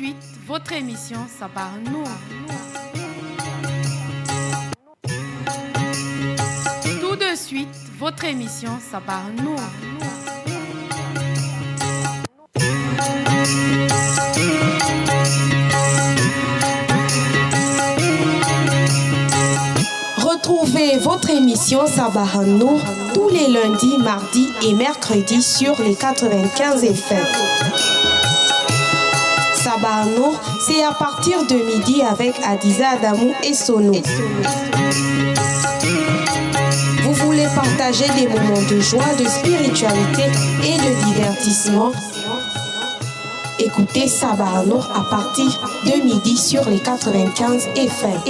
suite, votre émission Sabar Nour. Tout de suite, votre émission Sabar Nour. Retrouvez votre émission Sabar Nour tous les lundis, mardis et mercredis sur les 95 FM. Sabar Nour, c'est à partir de midi avec Adiza Adamou et Sono. Vous voulez partager des moments de joie, de spiritualité et de divertissement? Écoutez Sabar Nour à partir de midi sur les 95 FM.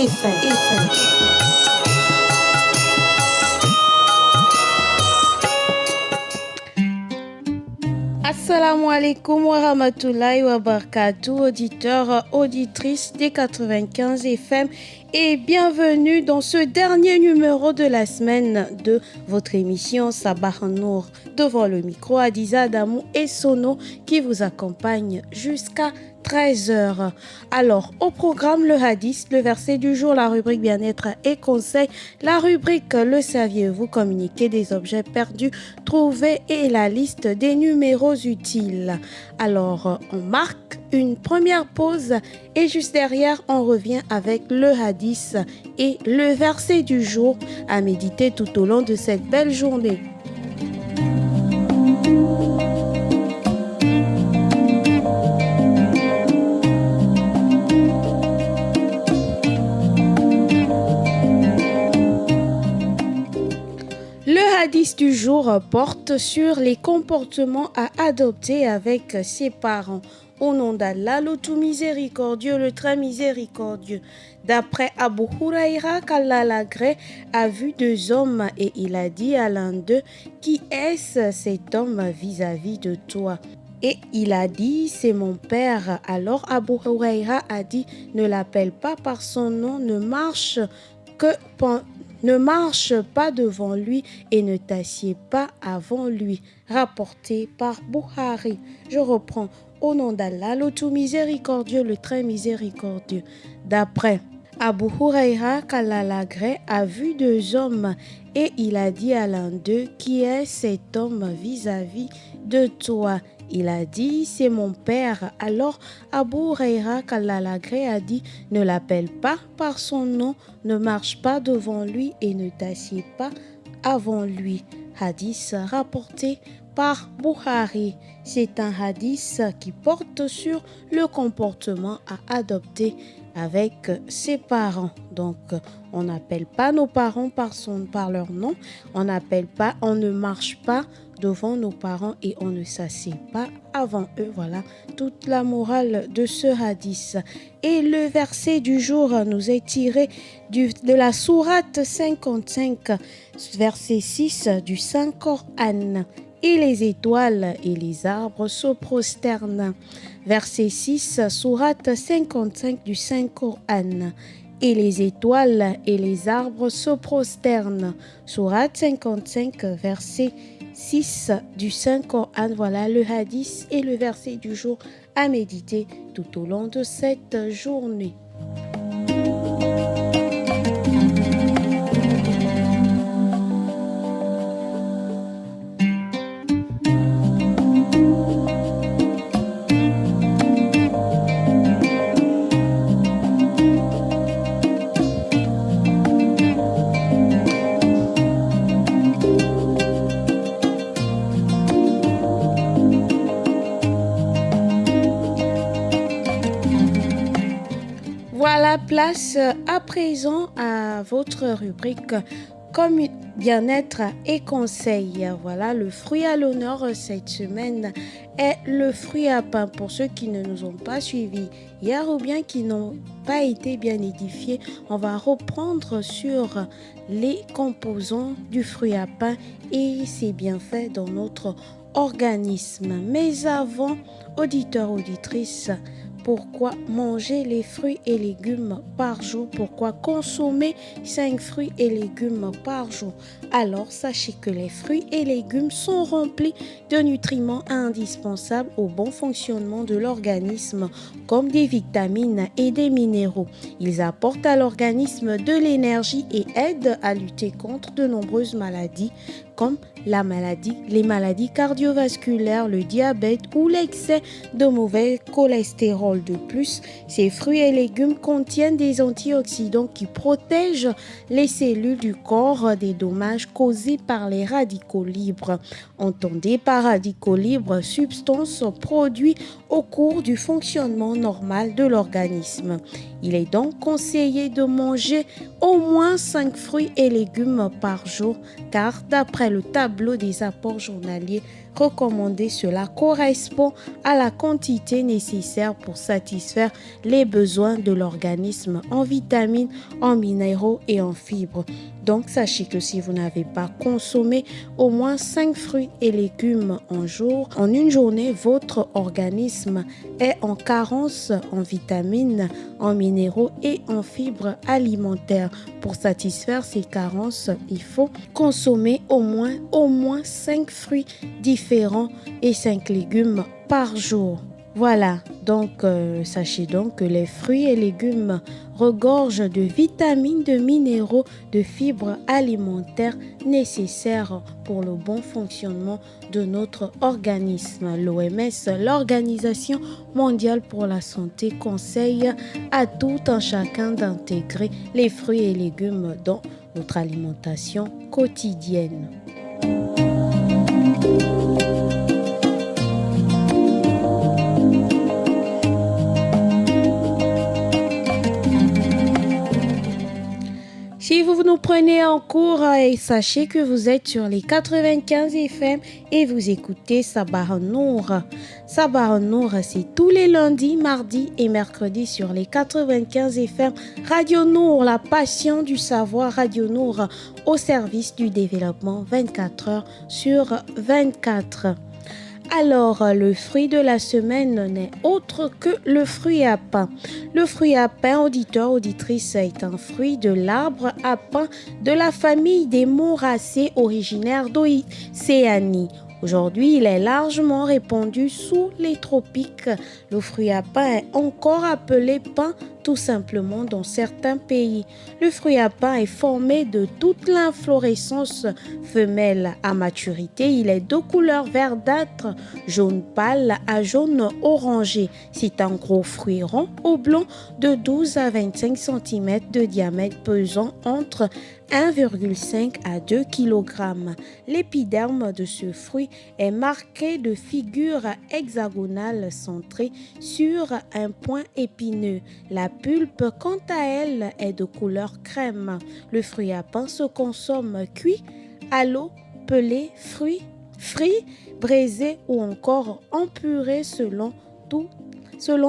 Assalamu alaikum wa rahmatullahi wa barakatuh, auditeurs, auditrices des 95 FM et bienvenue dans ce dernier numéro de la semaine de votre émission Sabar Nour. Devant le micro, Adiza Adamou et Sono qui vous accompagnent jusqu'à 13h. Alors, au programme, le hadith, le verset du jour, la rubrique bien-être et conseils, la rubrique le saviez-vous, communiquer des objets perdus, trouvés et la liste des numéros utiles. Alors, on marque une première pause et juste derrière, on revient avec le hadith et le verset du jour à méditer tout au long de cette belle journée. Le hadith du jour porte sur les comportements à adopter avec ses parents. Au nom d'Allah, le tout miséricordieux, le très miséricordieux. D'après Abu Huraira, qu'Allah l'agrée, a vu deux hommes et il a dit à l'un d'eux, qui est-ce cet homme vis-à-vis de toi? Et il a dit, c'est mon père. Alors Abu Huraira a dit, ne l'appelle pas par son nom, ne marche pas devant lui et ne t'assieds pas avant lui. Rapporté par Bukhari. Je reprends. Au nom d'Allah, le tout miséricordieux, le très miséricordieux. D'après Abu Huraira, qu'Allah l'agrée, a vu deux hommes et il a dit à l'un d'eux, qui est cet homme vis-à-vis de toi? Il a dit, c'est mon père. Alors Abu Huraira, qu'Allah l'agrée, a dit, ne l'appelle pas par son nom, ne marche pas devant lui et ne t'assieds pas avant lui. Hadith rapporté par Bukhari. C'est un hadith qui porte sur le comportement à adopter avec ses parents. Donc, on n'appelle pas nos parents par leur nom. On ne marche pas devant nos parents et on ne s'assied pas avant eux. Voilà toute la morale de ce hadith. Et le verset du jour nous est tiré de la sourate 55, verset 6 du Saint-Coran. Et les étoiles et les arbres se prosternent. Verset 6, sourate 55 du Saint-Coran. Et les étoiles et les arbres se prosternent. Sourate 55, verset 6 du Saint-Coran. Voilà le hadith et le verset du jour à méditer tout au long de cette journée. Voilà, place à présent à votre rubrique comme bien-être et conseils. Voilà, le fruit à l'honneur cette semaine est le fruit à pain. Pour ceux qui ne nous ont pas suivis hier ou bien qui n'ont pas été bien édifiés, on va reprendre sur les composants du fruit à pain et ses bienfaits dans notre organisme. Mais avant, auditeurs, auditrices, Pourquoi manger les fruits et légumes par jour? Pourquoi consommer 5 fruits et légumes par jour? Alors, sachez que les fruits et légumes sont remplis de nutriments indispensables au bon fonctionnement de l'organisme, comme des vitamines et des minéraux. Ils apportent à l'organisme de l'énergie et aident à lutter contre de nombreuses maladies, comme les maladies cardiovasculaires, le diabète ou l'excès de mauvais cholestérol. De plus, ces fruits et légumes contiennent des antioxydants qui protègent les cellules du corps des dommages causés par les radicaux libres. Entendez par radicaux libres, substances produites au cours du fonctionnement normal de l'organisme. Il est donc conseillé de manger au moins 5 fruits et légumes par jour, car d'après le tableau des apports journaliers recommandés, cela correspond à la quantité nécessaire pour satisfaire les besoins de l'organisme en vitamines, en minéraux et en fibres. Donc, sachez que si vous n'avez pas consommé au moins 5 fruits et légumes en une journée, votre organisme est en carence en vitamines, en minéraux et en fibres alimentaires. Pour satisfaire ces carences, il faut consommer au moins 5 fruits différents et 5 légumes par jour. Voilà, donc sachez donc que les fruits et légumes regorgent de vitamines, de minéraux, de fibres alimentaires nécessaires pour le bon fonctionnement de notre organisme. L'OMS, l'Organisation mondiale pour la santé, conseille à tout un chacun d'intégrer les fruits et légumes dans notre alimentation quotidienne. Si vous nous prenez en cours, sachez que vous êtes sur les 95 FM et vous écoutez Sabah Nour. Sabah Nour, c'est tous les lundis, mardis et mercredis sur les 95 FM. Radio Nour, la passion du savoir. Radio Nour, au service du développement 24 heures sur 24. Alors, le fruit de la semaine n'est autre que le fruit à pain. Le fruit à pain, auditeur, auditrice, est un fruit de l'arbre à pain de la famille des Moracées, originaire d'Océanie. Aujourd'hui, il est largement répandu sous les tropiques. Le fruit à pain est encore appelé pain tout simplement dans certains pays. Le fruit à pain est formé de toute l'inflorescence femelle. À maturité, il est de couleur verdâtre, jaune pâle à jaune orangé. C'est un gros fruit rond, oblong de 12 à 25 cm de diamètre, pesant entre 1,5 à 2 kg. L'épiderme de ce fruit est marqué de figures hexagonales centrées sur un point épineux. La pulpe, quant à elle, est de couleur crème. Le fruit à pain se consomme cuit, à l'eau, pelé, frit, braisé ou encore en purée selon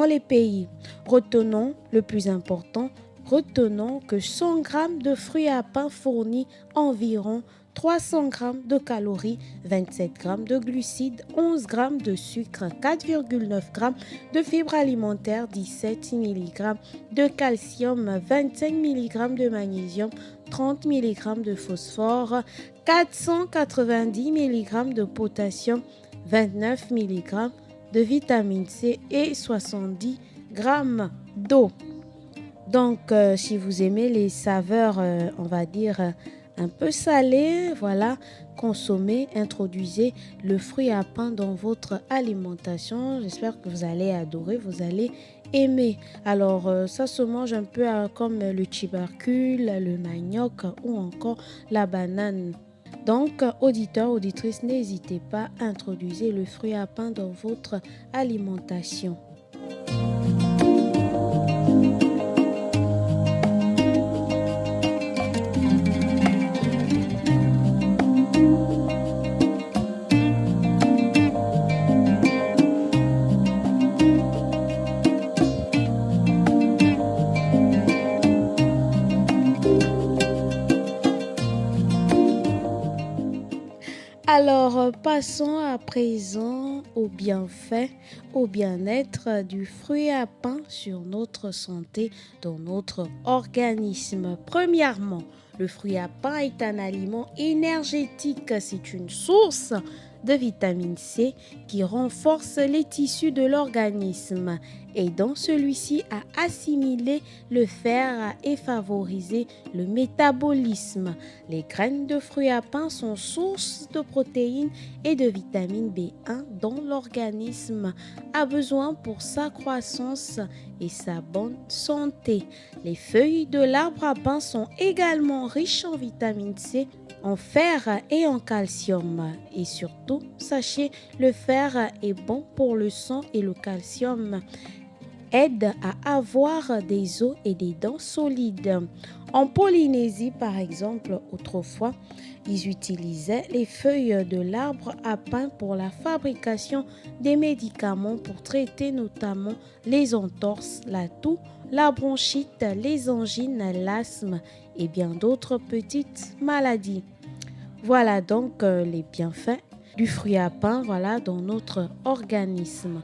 les pays. Retenons le plus important. Retenons que 100 g de fruits à pain fournit environ 300 g de calories, 27 g de glucides, 11 g de sucre, 4,9 g de fibres alimentaires, 17 mg de calcium, 25 mg de magnésium, 30 mg de phosphore, 490 mg de potassium, 29 mg de vitamine C et 70 g d'eau. Donc, si vous aimez les saveurs, on va dire, un peu salées, voilà, consommez, introduisez le fruit à pain dans votre alimentation. J'espère que vous allez adorer, vous allez aimer. Alors, ça se mange un peu comme le tubercule, le manioc ou encore la banane. Donc, auditeurs, auditrices, n'hésitez pas à introduire le fruit à pain dans votre alimentation. Alors, passons à présent aux bienfaits, au bien-être du fruit à pain sur notre santé, dans notre organisme. Premièrement, le fruit à pain est un aliment énergétique. C'est une source de vitamine C qui renforce les tissus de l'organisme, aidant celui-ci à assimiler le fer et favoriser le métabolisme. Les graines de fruits à pain sont source de protéines et de vitamine B1 dont l'organisme a besoin pour sa croissance et sa bonne santé. Les feuilles de l'arbre à pain sont également riches en vitamine C, en fer et en calcium. Et surtout, sachez, le fer est bon pour le sang et le calcium aide à avoir des os et des dents solides. En Polynésie, par exemple, autrefois, ils utilisaient les feuilles de l'arbre à pain pour la fabrication des médicaments pour traiter notamment les entorses, la toux, la bronchite, les angines, l'asthme et bien d'autres petites maladies. Voilà donc les bienfaits du fruit à pain dans notre organisme.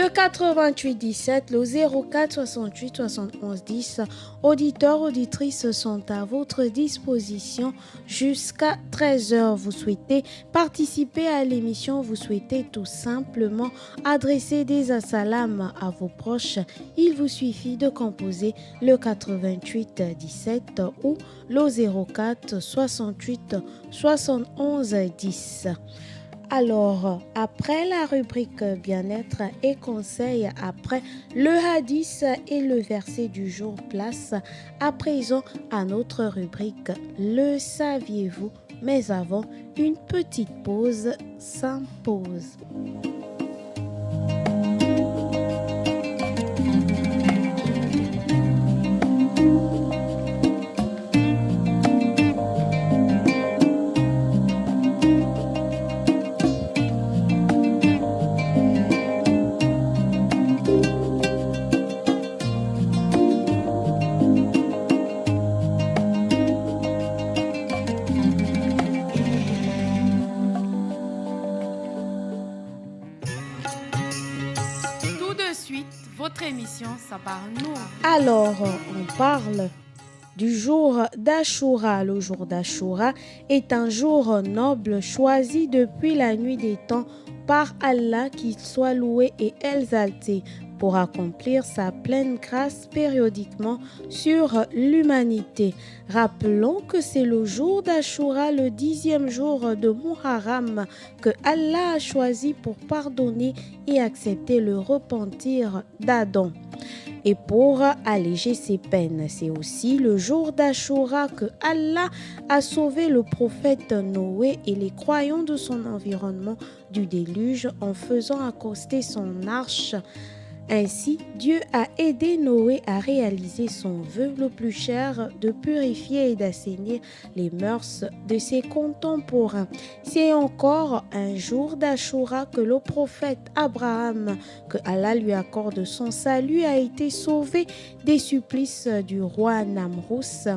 Le 88 17, le 04 68 71 10, auditeurs, auditrices sont à votre disposition jusqu'à 13h. Vous souhaitez participer à l'émission, vous souhaitez tout simplement adresser des assalams à vos proches. Il vous suffit de composer le 88 17 ou le 04 68 71 10. Alors, après la rubrique bien-être et conseils, après le hadith et le verset du jour, place à présent à notre rubrique Le saviez-vous? Mais avant, une petite pause s'impose. Votre émission Sabah Nour. Alors, on parle du jour d'Ashura. Le jour d'Ashura est un jour noble choisi depuis la nuit des temps par Allah, qu'il soit loué et exalté, pour accomplir sa pleine grâce périodiquement sur l'humanité. Rappelons que c'est le jour d'Ashura, le 10e jour de Muharram, que Allah a choisi pour pardonner et accepter le repentir d'Adam et pour alléger ses peines. C'est aussi le jour d'Ashura que Allah a sauvé le prophète Noé et les croyants de son environnement du déluge en faisant accoster son arche. Ainsi, Dieu a aidé Noé à réaliser son vœu le plus cher de purifier et d'assainir les mœurs de ses contemporains. C'est encore un jour d'Ashura que le prophète Abraham, que Allah lui accorde son salut, a été sauvé des supplices du roi Namrous.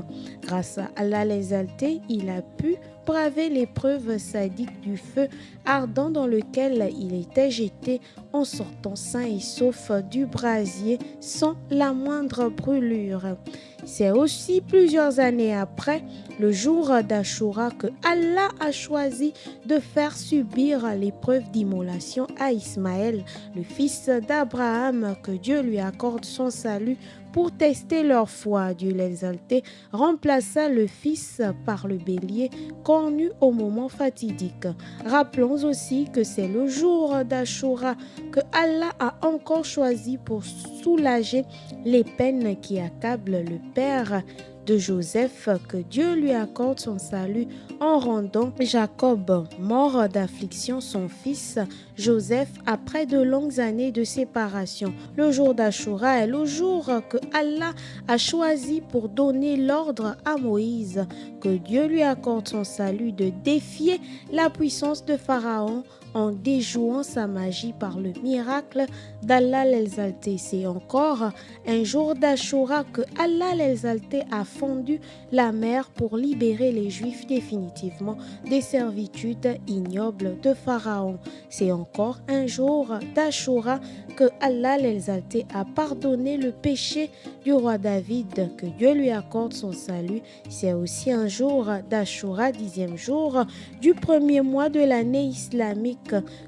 Grâce à Allah l'exalté, il a pu braver l'épreuve sadique du feu ardent dans lequel il était jeté en sortant sain et sauf du brasier sans la moindre brûlure. C'est aussi plusieurs années après le jour d'Ashura que Allah a choisi de faire subir l'épreuve d'immolation à Ismaël, le fils d'Abraham, que Dieu lui accorde son salut pour tester leur foi. Dieu l'exalté remplaça le fils par le bélier cornu au moment fatidique. Rappelons aussi que c'est le jour d'Ashura que Allah a encore choisi pour soulager les peines qui accablent le père de Joseph, que Dieu lui accorde son salut en rendant Jacob, mort d'affliction, son fils Joseph après de longues années de séparation. Le jour d'Achoura est le jour que Allah a choisi pour donner l'ordre à Moïse, que Dieu lui accorde son salut, de défier la puissance de Pharaon en déjouant sa magie par le miracle d'Allah l'exalté. C'est encore un jour d'Achoura que Allah l'exalté a fendu la mer pour libérer les Juifs définitivement des servitudes ignobles de Pharaon. C'est encore un jour d'Achoura que Allah l'exalté a pardonné le péché du roi David, que Dieu lui accorde son salut. C'est aussi un jour d'Achoura, 10e jour du premier mois de l'année islamique,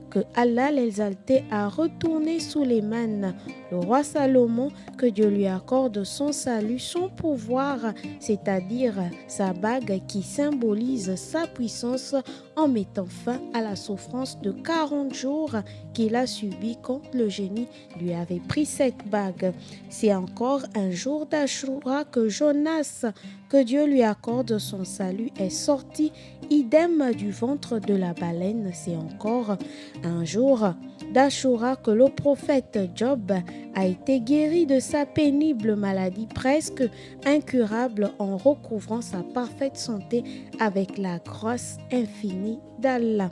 que Allah l'exalté a retourné Sulayman, le roi Salomon, que Dieu lui accorde son salut, son pouvoir, c'est-à-dire sa bague qui symbolise sa puissance, en mettant fin à la souffrance de 40 jours qu'il a subi quand le génie lui avait pris cette bague. C'est encore un jour d'Achoura que Jonas, que Dieu lui accorde son salut, est sorti idem du ventre de la baleine. C'est encore un jour d'Achoura que le prophète Job a été guéri de sa pénible maladie presque incurable en recouvrant sa parfaite santé avec la grâce infinie d'Allah.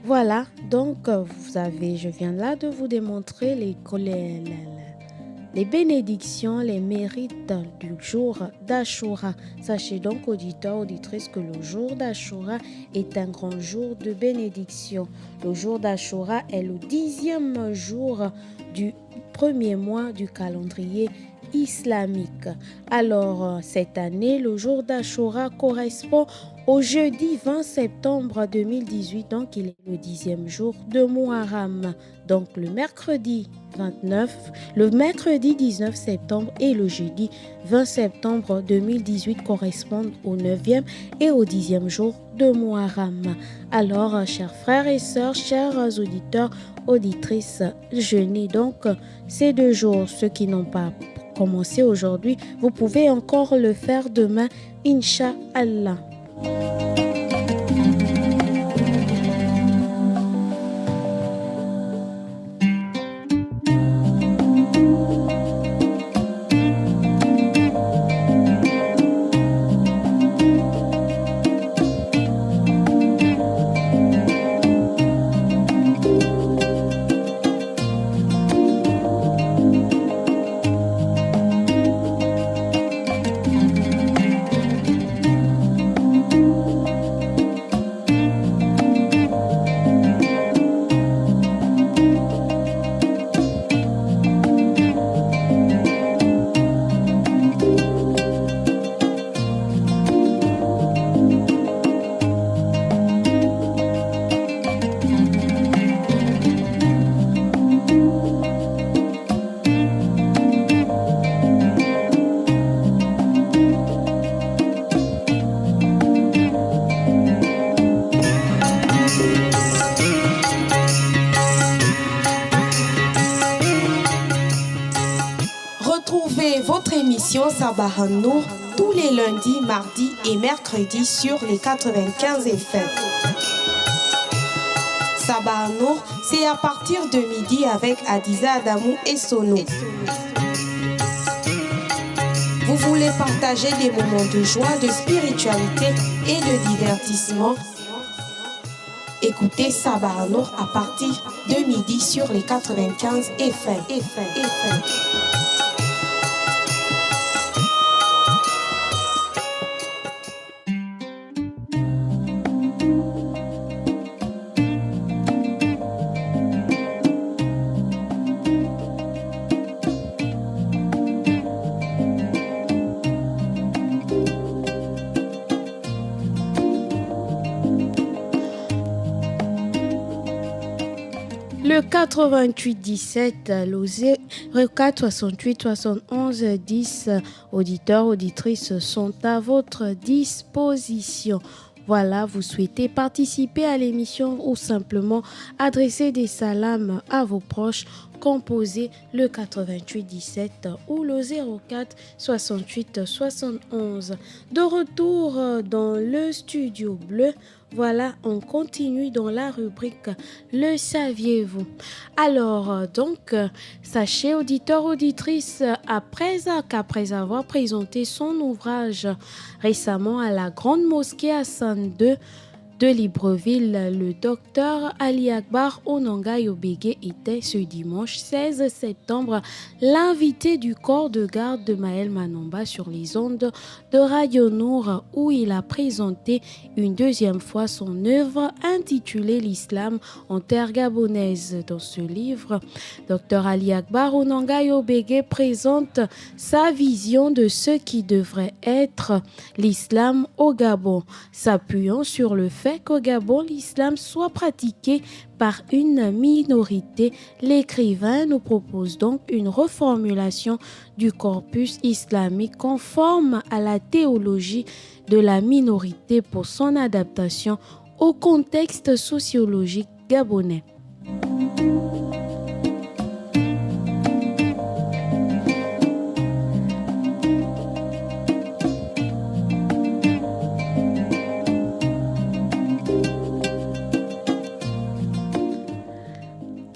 Voilà, donc je viens là de vous démontrer les bénédictions, les mérites du jour d'Achoura. Sachez donc, auditeurs, auditrices, que le jour d'Achoura est un grand jour de bénédiction. Le jour d'Achoura est le 10e jour du premier mois du calendrier islamique. Alors, cette année, le jour d'Achoura correspond au jeudi 20 septembre 2018, donc il est le 10e jour de Muharram. Donc le mercredi 19 septembre et le jeudi 20 septembre 2018 correspondent au 9e et au 10e jour de Muharram. Alors, chers frères et sœurs, chers auditeurs, auditrices, jeûnez donc ces 2 jours. Ceux qui n'ont pas commencé aujourd'hui, vous pouvez encore le faire demain, Inch'Allah. Retrouvez votre émission Sabah Nour tous les lundis, mardis et mercredis sur les 95 FM. Sabah Nour, c'est à partir de midi avec Adiza Adamou et Sono. Vous voulez partager des moments de joie, de spiritualité et de divertissement? Écoutez Sabah Nour à partir de midi sur les 95 FM. Le 88 17, le 4 68 71 10, auditeurs, auditrices sont à votre disposition. Voilà, vous souhaitez participer à l'émission ou simplement adresser des salams à vos proches. composez le 88 17 ou le 04 68 71. De retour dans le studio bleu, voilà, on continue dans la rubrique Le saviez-vous? Alors, sachez, auditeurs, auditrices, qu'après avoir présenté son ouvrage récemment à la Grande Mosquée Hassan II de Libreville, le docteur Ali Akbar Onanga Yobege était ce dimanche 16 septembre l'invité du corps de garde de Maël Manamba sur les ondes de Radio Nour, où il a présenté une deuxième fois son œuvre intitulée L'Islam en terre gabonaise. Dans ce livre, Dr Ali Akbar Onanga Yobege présente sa vision de ce qui devrait être l'islam au Gabon, s'appuyant sur le fait qu'au Gabon, l'islam soit pratiqué par une minorité. L'écrivain nous propose donc une reformulation du corpus islamique conforme à la théologie de la minorité pour son adaptation au contexte sociologique gabonais.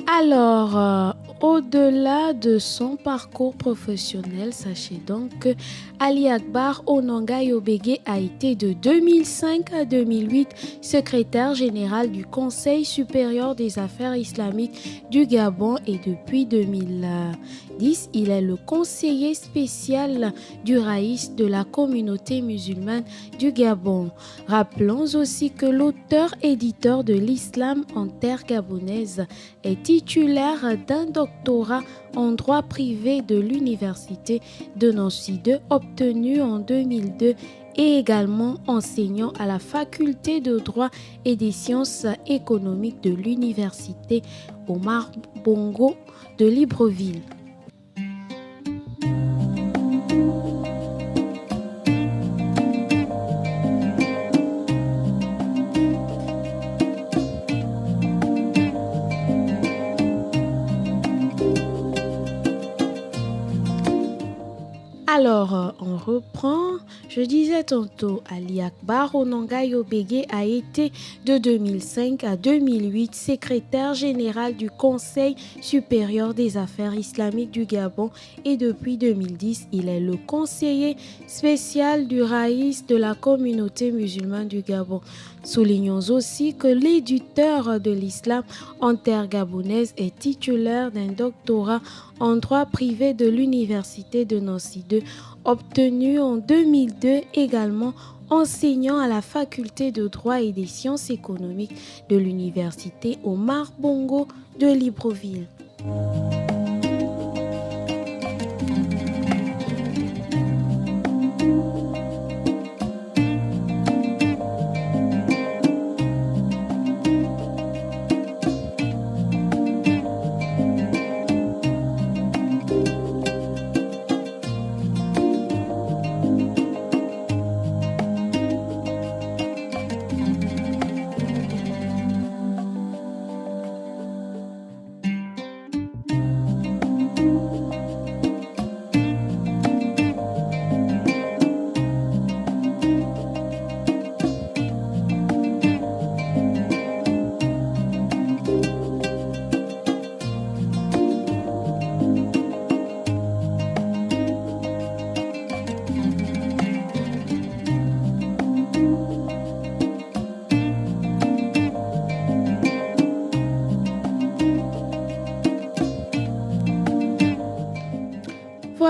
Alors, au-delà de son parcours professionnel, sachez donc que Ali Akbar Onanga Yobege a été de 2005 à 2008 secrétaire général du Conseil supérieur des affaires islamiques du Gabon et depuis 2010, il est le conseiller spécial du Raïs de la communauté musulmane du Gabon. Rappelons aussi que l'auteur-éditeur de l'islam en terre gabonaise est titulaire d'un doctorat en droit privé de l'université de Nancy 2 obtenu en 2002 et également enseignant à la faculté de droit et des sciences économiques de l'université Omar Bongo de Libreville. Alors, on reprend. Je disais tantôt, Ali Akbar Onanga Yobege a été de 2005 à 2008 secrétaire général du Conseil supérieur des affaires islamiques du Gabon et depuis 2010, il est le conseiller spécial du Raïs de la communauté musulmane du Gabon. Soulignons aussi que l'éditeur de l'islam en terre gabonaise est titulaire d'un doctorat en droit privé de l'université de Nancy 2, obtenu en 2002, également enseignant à la faculté de droit et des sciences économiques de l'université Omar Bongo de Libreville.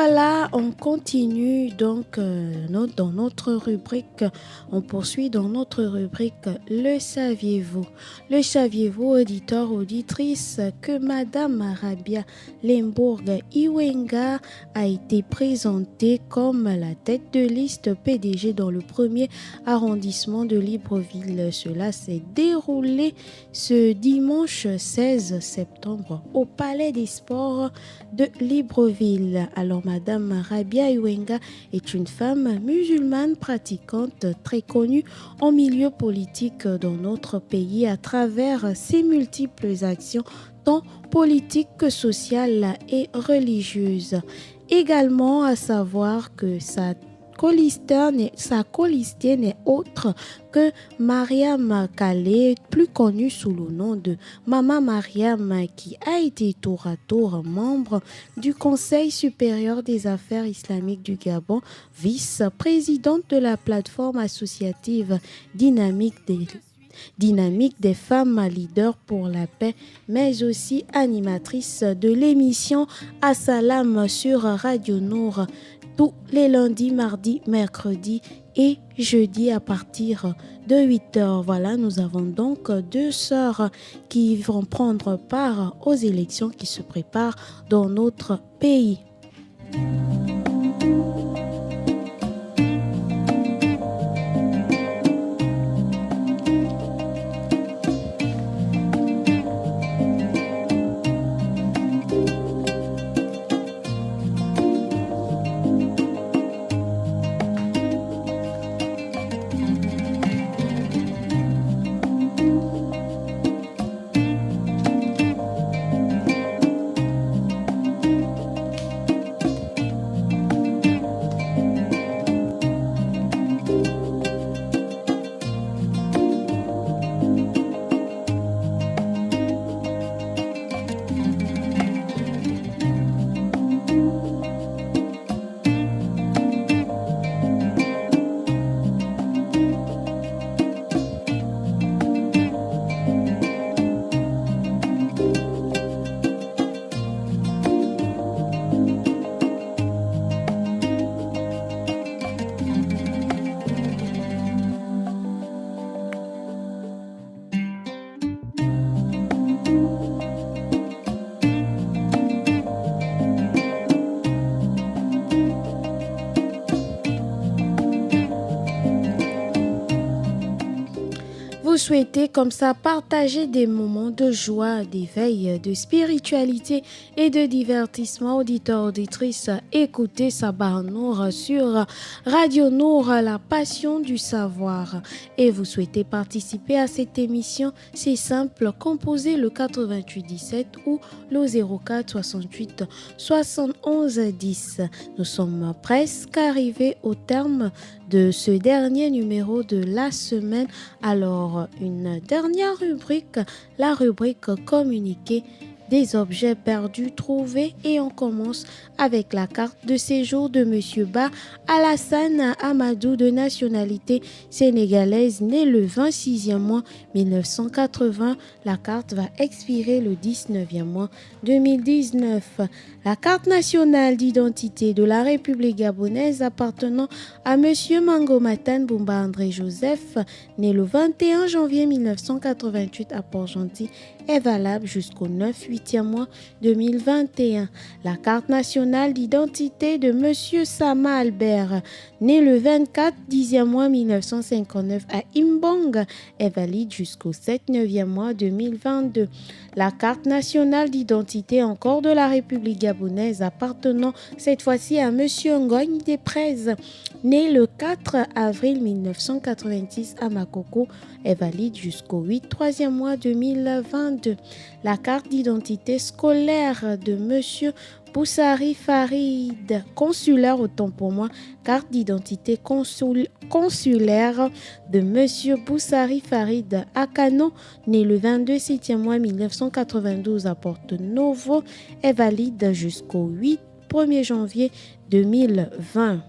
Voilà, on continue donc dans notre rubrique, on poursuit dans notre rubrique Le saviez-vous? Le saviez-vous, auditeurs, auditrices, que Madame Arabia Lembourg Iwenga a été présentée comme la tête de liste PDG dans le premier arrondissement de Libreville. Cela s'est déroulé ce dimanche 16 septembre au Palais des Sports de Libreville. Alors, Madame Rabia Iwenga est une femme musulmane pratiquante très connue en milieu politique dans notre pays à travers ses multiples actions tant politique que sociale et religieuse. Également à savoir que sa colistière n'est autre que Mariam Kallé, plus connue sous le nom de Mama Mariam, qui a été tour à tour membre du Conseil supérieur des affaires islamiques du Gabon, vice-présidente de la plateforme associative dynamique des femmes leaders pour la paix, mais aussi animatrice de l'émission Assalam sur Radio Nour tous les lundis, mardis, mercredis et jeudis à partir de 8h. Voilà, nous avons donc deux sœurs qui vont prendre part aux élections qui se préparent dans notre pays. Vous souhaitez comme ça partager des moments de joie, d'éveil, de spiritualité et de divertissement, auditeurs, auditrices, écoutez Sabah Nour sur Radio Nour, la passion du savoir. Et vous souhaitez participer à cette émission, c'est simple, composez le 88 17 ou le 04 68 71 10. Nous sommes presque arrivés au terme de ce dernier numéro de la semaine. Alors, une dernière rubrique, la rubrique communiquer des objets perdus trouvés, et on commence avec la carte de séjour de Monsieur Ba Alassane Amadou, de nationalité sénégalaise, né le 26e mois 1980. La carte va expirer le 19e mois 2019. La carte nationale d'identité de la République gabonaise appartenant à Monsieur Mangomatan Boumba André Joseph, né le 21 janvier 1988 à Port-Gentil, est valable jusqu'au 9/8e mois 2021. La carte nationale d'identité de Monsieur Sama Albert, né le 24 10e mois 1959 à Imbong, est valide jusqu'au 7/9e mois 2022. La carte nationale d'identité encore de la République gabonaise appartenant cette fois-ci à Monsieur Ngogne Desprez, né le 4 avril 1986 à Makoko, est valide jusqu'au 8/3e mois 2022. La carte d'identité scolaire de Monsieur Boussari Farid, consulaire autant pour moi, carte d'identité consulaire de Monsieur Boussari Farid Akano, né le 22 7e mois 1992 à Porto Novo, est valide jusqu'au 1er janvier 2020.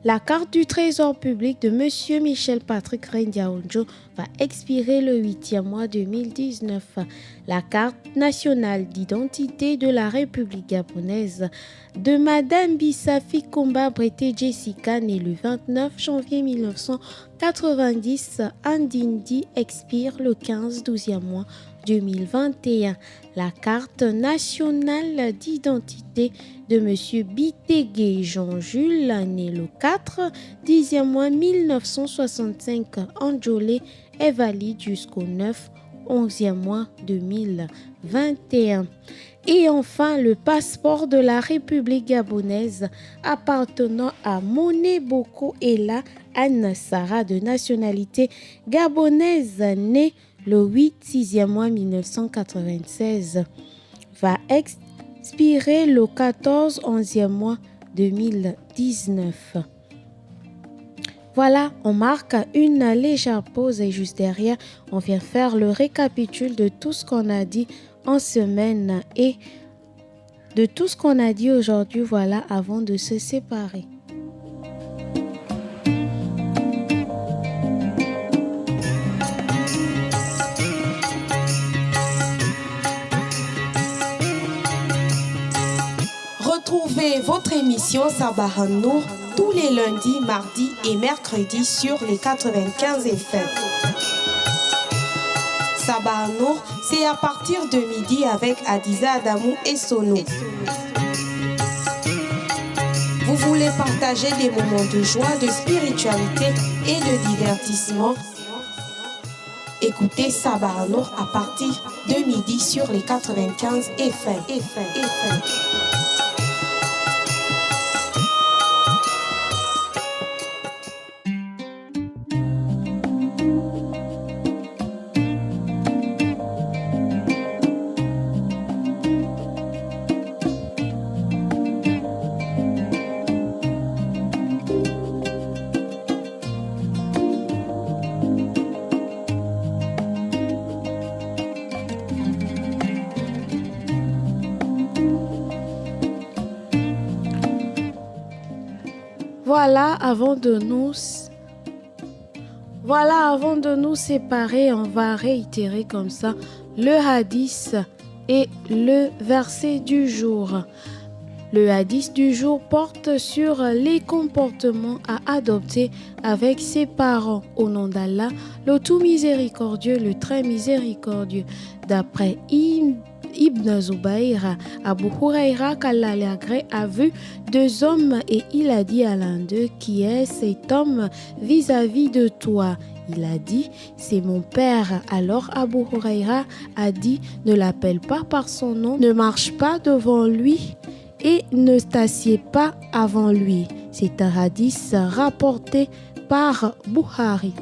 La carte du trésor public de Monsieur Michel Patrick Rendiaonjo va expirer le 8e mois 2019. La carte nationale d'identité de la République gabonaise de Madame Bissafi Komba Breté Jessica, née le 29 janvier 1990 à Ndindi, expire le 15/12e mois 2021. La carte nationale d'identité de Monsieur Bitégué Jean-Jules, né le 4 10e mois 1965 en Djolé, est valide jusqu'au 9/11e mois 2021. Et enfin, le passeport de la République gabonaise appartenant à Moné Boko Ella Anne Sarah, de nationalité gabonaise, née le 8/6e mois 1996, va expirer le 14/11e mois 2019. Voilà, on marque une légère pause et juste derrière, on vient faire le récapitule de tout ce qu'on a dit en semaine et de tout ce qu'on a dit aujourd'hui, voilà, avant de se séparer. Retrouvez votre émission Sabah Nour tous les lundis, mardis et mercredis sur les 95 FM. Sabah Nour, c'est à partir de midi avec Adiza Adamou et Sono. Vous voulez partager des moments de joie, de spiritualité et de divertissement? Écoutez Sabah Nour à partir de midi sur les 95 FM. Voilà, avant de nous séparer, on va réitérer comme ça le hadith et le verset du jour. Le hadith du jour porte sur les comportements à adopter avec ses parents. Au nom d'Allah, le tout miséricordieux, le très miséricordieux. D'après Ibn Zubayr, Abu Huraira, qu'Allah l'agré, a vu deux hommes et il a dit à l'un d'eux: qui est cet homme vis-à-vis de toi? Il a dit: c'est mon père. Alors Abu Huraira a dit: ne l'appelle pas par son nom, ne marche pas devant lui et ne t'assieds pas avant lui. C'est un hadith rapporté par Bukhari.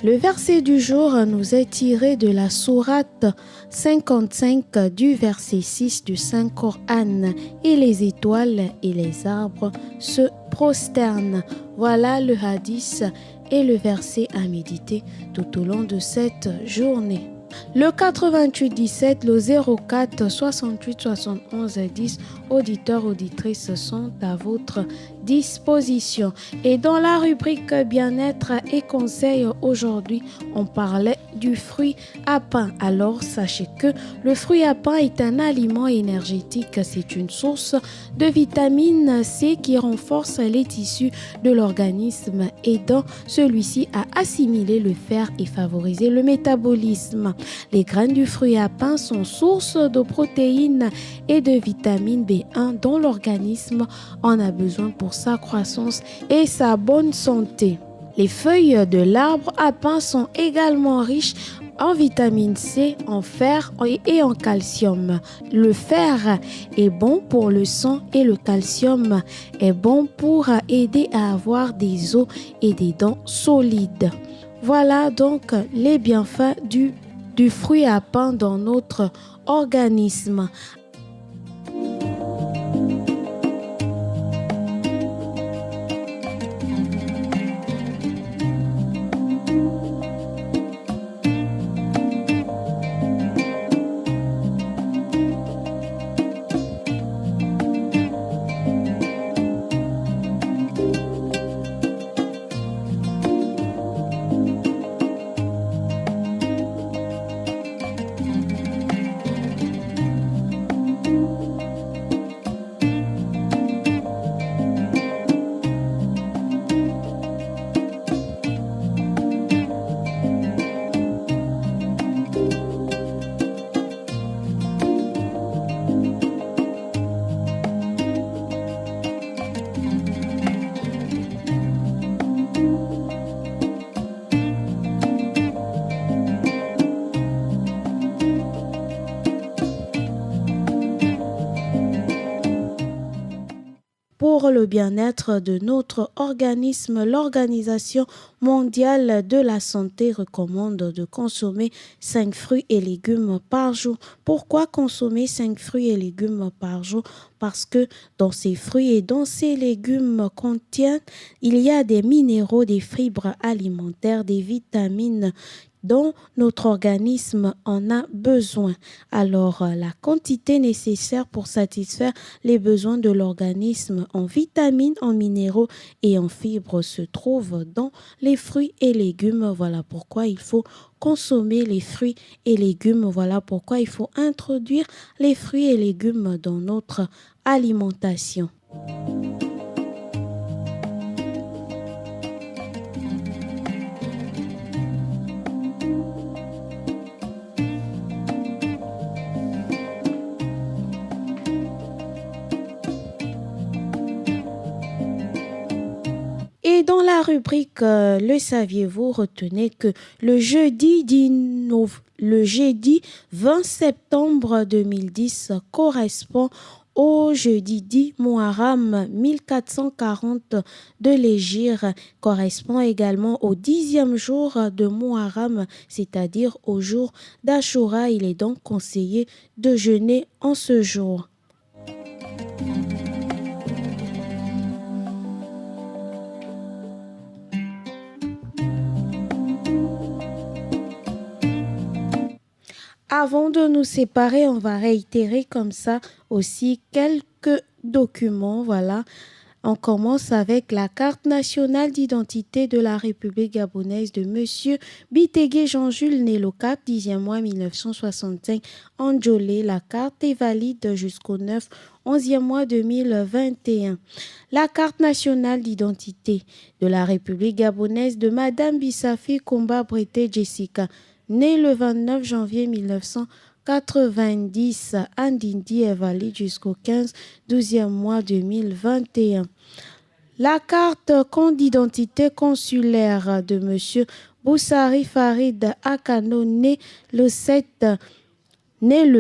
Le verset du jour nous est tiré de la sourate 55 du verset 6 du Saint-Coran. Et les étoiles et les arbres se prosternent. Voilà le hadith et le verset à méditer tout au long de cette journée. Le 88 17, le 04 68 71 10, auditeurs, auditrices sont à votre disposition. Et dans la rubrique bien-être et conseils, aujourd'hui, on parlait du fruit à pain. Alors, sachez que le fruit à pain est un aliment énergétique. C'est une source de vitamine C qui renforce les tissus de l'organisme, aidant celui-ci à assimiler le fer et favoriser le métabolisme. Les graines du fruit à pain sont source de protéines et de vitamine B1 dont l'organisme en a besoin pour sa croissance et sa bonne santé. Les feuilles de l'arbre à pain sont également riches en vitamine C, en fer et en calcium. Le fer est bon pour le sang et le calcium est bon pour aider à avoir des os et des dents solides. Voilà donc les bienfaits du fruit à pain dans notre organisme. Pour pour le bien-être de notre organisme, l'Organisation mondiale de la santé recommande de consommer 5 fruits et légumes par jour. Pourquoi consommer 5 fruits et légumes par jour? Parce que dans ces fruits et dans ces légumes il y a des minéraux, des fibres alimentaires, des vitamines dont notre organisme en a besoin. Alors, la quantité nécessaire pour satisfaire les besoins de l'organisme en vitamines, en minéraux et en fibres se trouve dans les fruits et légumes. Voilà pourquoi il faut consommer les fruits et légumes. Voilà pourquoi il faut introduire les fruits et légumes dans notre alimentation. Et dans la rubrique Le saviez-vous, retenez que le jeudi 20 septembre 2010 correspond au jeudi 10 Muharram 1440 de l'Hégire, correspond également au 10e jour de Muharram, c'est-à-dire au jour d'Ashura. Il est donc conseillé de jeûner en ce jour. Avant de nous séparer, on va réitérer comme ça aussi quelques documents. Voilà. On commence avec la carte nationale d'identité de la République gabonaise de Monsieur Bitégué Jean-Jules, né le 4 10e mois 1965 en Djolé. La carte est valide jusqu'au 9 11e mois 2021. La carte nationale d'identité de la République gabonaise de Madame Bissafi Komba Breté Jessica, née le 29 janvier 1990 à Ndindi, est valide jusqu'au 15 12e mois 2021. La carte compte d'identité consulaire de M. Boussari Farid Akano, né le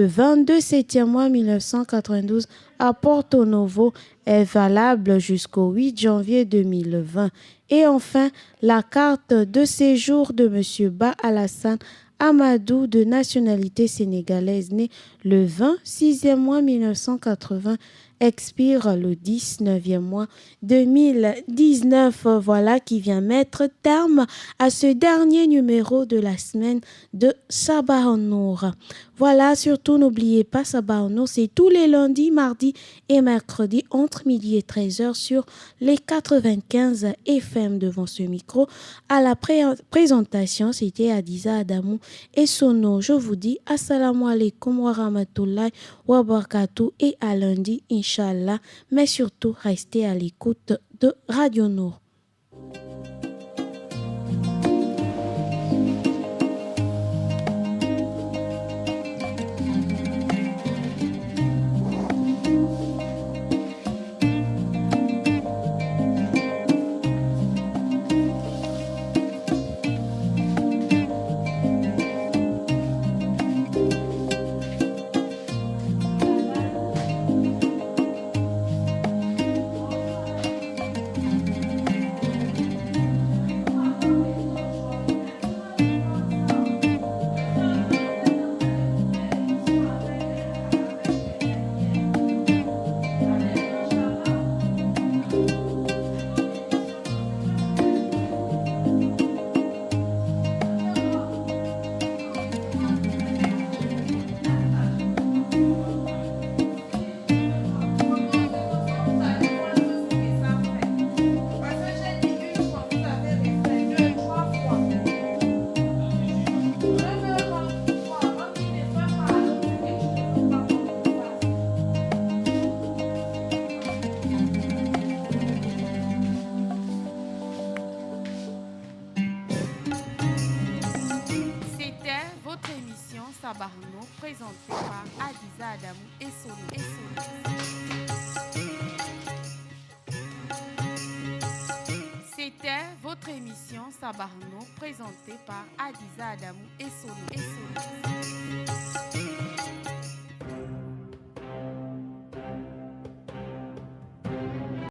22 7e mois 1992 à Porto Novo, est valable jusqu'au 8 janvier 2020. Et enfin, la carte de séjour de M. Ba Alassane Amadou, de nationalité sénégalaise, né le 26e mois 1980, expire le 19e mois 2019. Voilà qui vient mettre terme à ce dernier numéro de la semaine de Sabah en Nour. Voilà, surtout n'oubliez pas, Sabah en Nour, c'est tous les lundis, mardis et mercredis entre midi et 13h sur les 95 FM. Devant ce micro, à la présentation, c'était Adiza Adamou et Sono. Je vous dis assalamu alaikum wa rahmatullahi wa barakatuh et à lundi, Inch'Allah. Mais surtout, restez à l'écoute de Radio Nour. Sabarno, présenté par Adiza Adamou et Sono. C'était votre émission Sabarno, présentée par Adiza Adamou et Sono.